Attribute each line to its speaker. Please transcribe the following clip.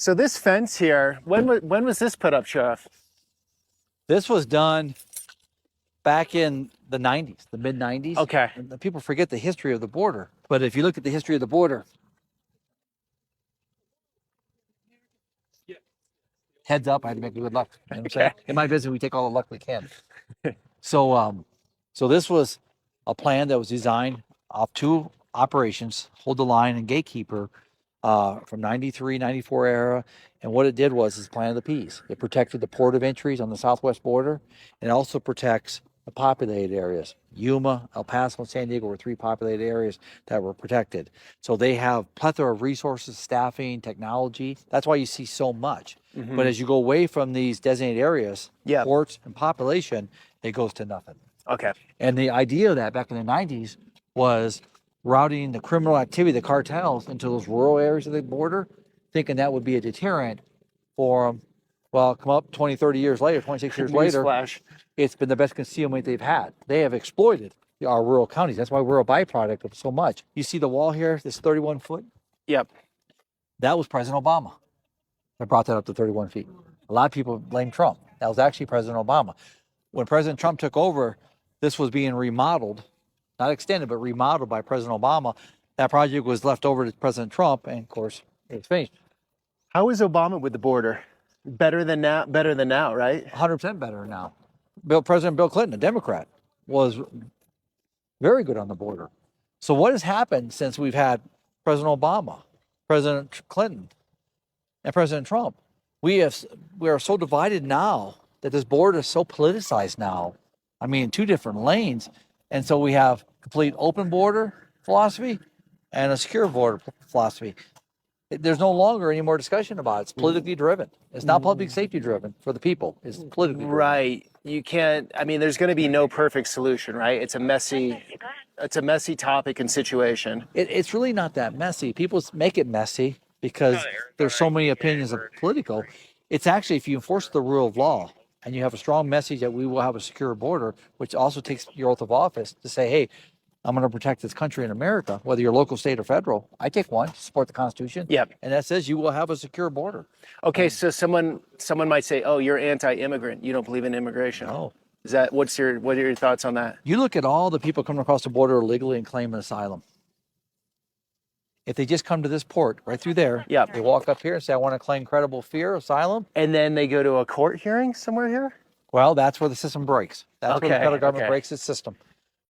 Speaker 1: So this fence here, when was this put up, Sheriff?
Speaker 2: This was done back in the 90s, the mid 90s.
Speaker 1: Okay.
Speaker 2: And people forget the history of the border. But if you look at the history of the border, heads up, I had to make good luck. You know what I'm saying? In my business, we take all the luck we can. So this was a plan that was designed off two operations, Hold the Line and Gatekeeper, from 93, 94 era. And what it did was it's Plan of the Peace. It protected the port of entries on the southwest border, and it also protects the populated areas. Yuma, El Paso, and San Diego were three populated areas that were protected. So they have plethora of resources, staffing, technology. That's why you see so much. But as you go away from these designated areas, ports and population, it goes to nothing.
Speaker 1: Okay.
Speaker 2: And the idea of that back in the 90s was routing the criminal activity, the cartels, into those rural areas of the border, thinking that would be a deterrent for them. Well, come up 20, 30 years later, 26 years later,
Speaker 1: Newsflash.
Speaker 2: it's been the best concealment they've had. They have exploited our rural counties. That's why we're a byproduct of so much. You see the wall here, this 31 foot?
Speaker 1: Yep.
Speaker 2: That was President Obama that brought that up to 31 feet. A lot of people blame Trump. That was actually President Obama. When President Trump took over, this was being remodeled, not extended, but remodeled by President Obama. That project was left over to President Trump, and of course, it's finished.
Speaker 1: How is Obama with the border? Better than now, right?
Speaker 2: 100% better now. President Bill Clinton, a Democrat, was very good on the border. So what has happened since we've had President Obama, President Clinton, and President Trump? We are so divided now that this border is so politicized now. I mean, two different lanes. And so we have complete open border philosophy and a secure border philosophy. There's no longer any more discussion about it. It's politically driven. It's not public safety driven for the people. It's politically driven.
Speaker 1: Right. You can't, I mean, there's going to be no perfect solution, right? It's a messy topic and situation.
Speaker 2: It's really not that messy. People make it messy because there's so many opinions of political. It's actually, if you enforce the rule of law and you have a strong message that we will have a secure border, which also takes your oath of office to say, hey, I'm going to protect this country in America, whether you're local, state, or federal. I take one to support the Constitution.
Speaker 1: Yep.
Speaker 2: And that says you will have a secure border.
Speaker 1: Okay, so someone might say, "Oh, you're anti-immigrant. You don't believe in immigration."
Speaker 2: No.
Speaker 1: Is that what are your thoughts on that?
Speaker 2: You look at all the people coming across the border illegally and claiming asylum. If they just come to this port right through there, they walk up here and say, I want to claim credible fear, asylum.
Speaker 1: And then they go to a court hearing somewhere here?
Speaker 2: Well, that's where the system breaks. That's where the federal government
Speaker 1: okay.
Speaker 2: breaks its system.